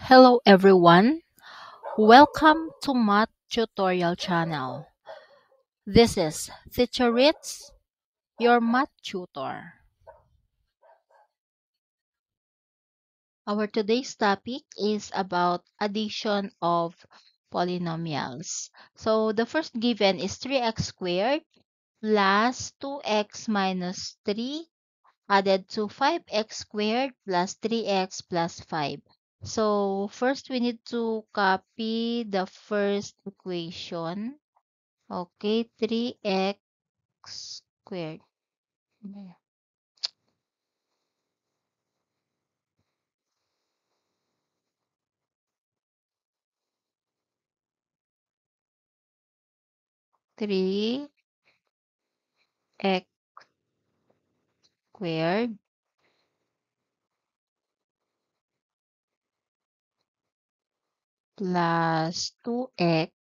Hello everyone, welcome to Math Tutorial channel. This is Teacher Ritz, your math tutor. Our today's topic is about addition of polynomials. So the first given is 3x squared plus 2x minus 3 added to 5x squared plus 3x plus 5. So first we need to copy the first equation. Okay, 3x squared. 3x squared plus 2x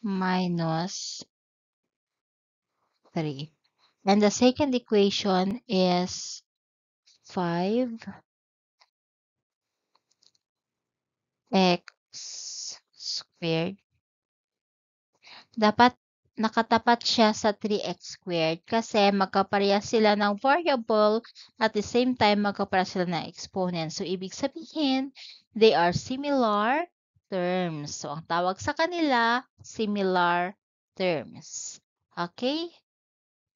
minus 3. And the second equation is 5x squared. Dapat nakatapat siya sa 3x squared kasi magkaparehas sila ng variable at the same time magkaparehas sila ng exponent. So, ibig sabihin, they are similar terms. So, ang tawag sa kanila, similar terms. Okay?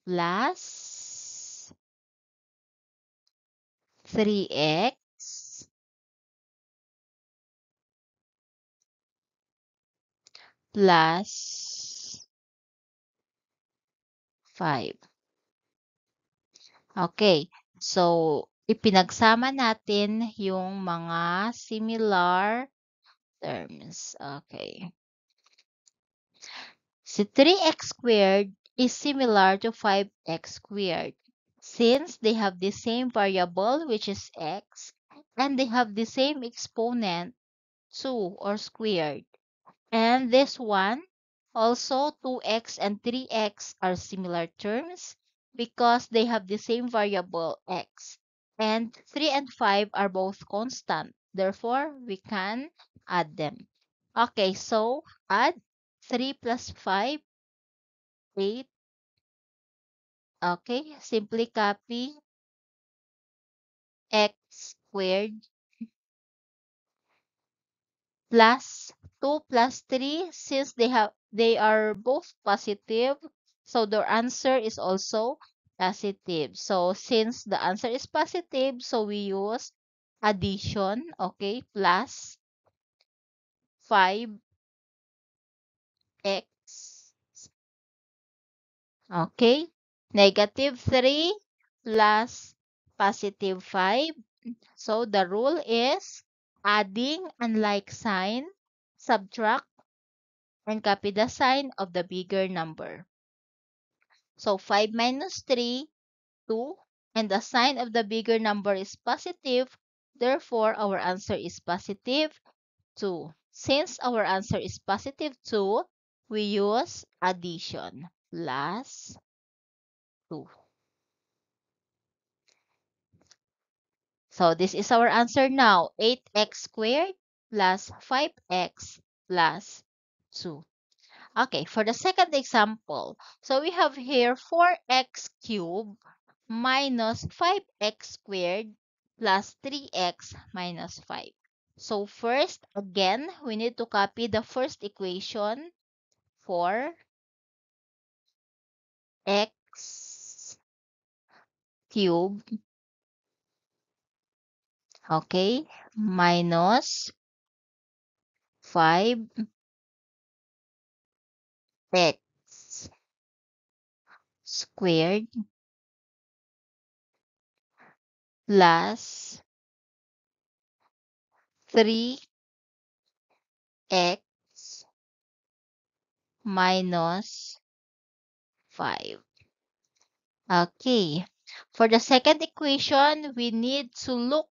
Plus 3x plus 5. Okay. So, ipinagsama natin yung mga similar terms. Okay. So, 3x squared is similar to 5x squared since they have the same variable, which is x, and they have the same exponent, 2 or squared. And this one, also 2x and 3x are similar terms because they have the same variable x. And 3 and 5 are both constant. Therefore, we can add them. Okay, so add 3 plus 5, 8. Okay, simply copy x squared plus 2 plus 3 since they are both positive, so their answer is also positive. So since the answer is positive, so we use addition, okay, plus 5x, okay, negative 3 plus positive 5. So the rule is adding unlike sign, subtract, and copy the sign of the bigger number. So 5 minus 3, 2, and the sign of the bigger number is positive. Therefore, our answer is positive 2. Since our answer is positive 2, we use addition plus 2. So this is our answer now, 8x squared plus 5x plus 2. Okay, for the second example, so we have here 4x cubed minus 5x squared plus 3x minus 5. So first, again, we need to copy the first equation, 4x cubed, okay, minus 5x squared plus 3x minus 5. Okay. For the second equation, we need to look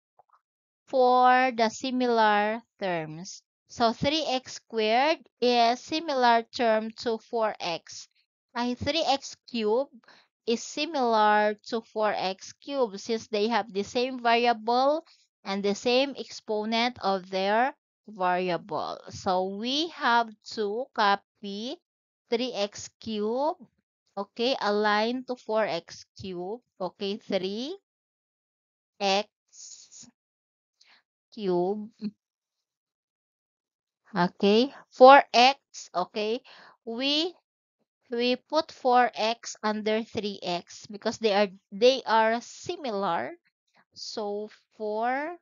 for the similar terms. So 3x squared is similar term to 4x. Ay 3x cubed is similar to 4x cubed since they have the same variable and the same exponent of their variable. So we have to copy 3x cubed. Okay, align to 4x cubed. Okay, 3x cubed. Okay, 4x. Okay, we we put 4x under 3x because they are similar. So 4x,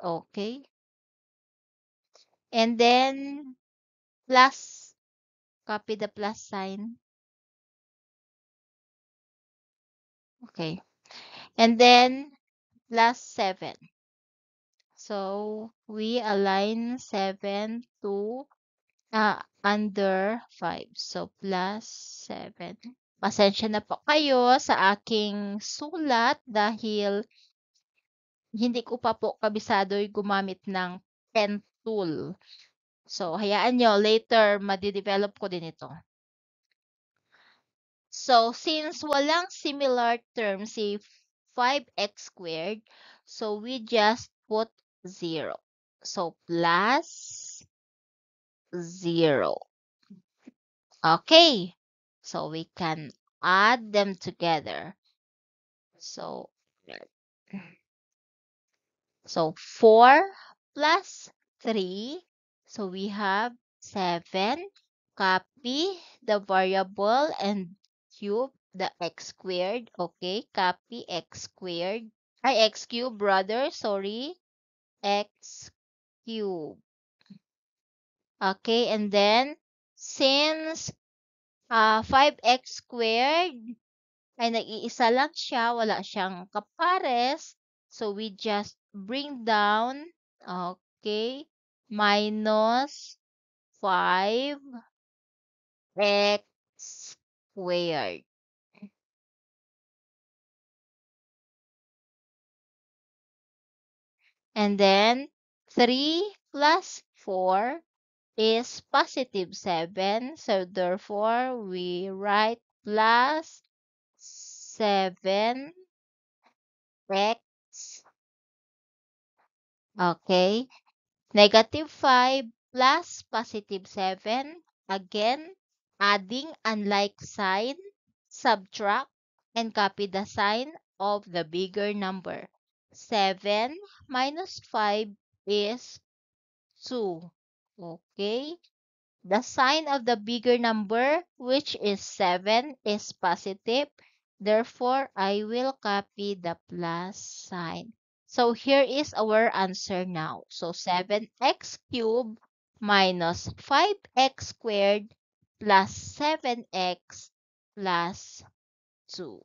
okay. And then plus, copy the plus sign. Okay. And then plus 7. So we align 7 to under 5. So plus 7. Pasensya na po kayo sa aking sulat dahil hindi ko pa po kabisado yung gumamit ng pen tool. So, hayaan nyo, later, madidevelop ko din ito. So, since walang similar term si 5x squared, so we just put 0. So, plus 0. Okay. So, we can add them together. So, So 4 plus 3. So we have 7. Copy the variable and cube the x squared. Okay, copy x squared. X cube, brother. Sorry. X cube. Okay, and then since 5x squared ay nag-iisa lang siya, wala siyang kapares. So, we just bring down, okay, minus 5x squared. And then, 3 plus 4 is positive 7. So, therefore, we write plus 7x. Okay. Negative 5 plus positive 7. Again, adding unlike sign, subtract, and copy the sign of the bigger number. 7 minus 5 is 2. Okay. The sign of the bigger number, which is 7, is positive. Therefore, I will copy the plus sign. So here is our answer now. So 7x cubed minus 5x squared plus 7x plus 2.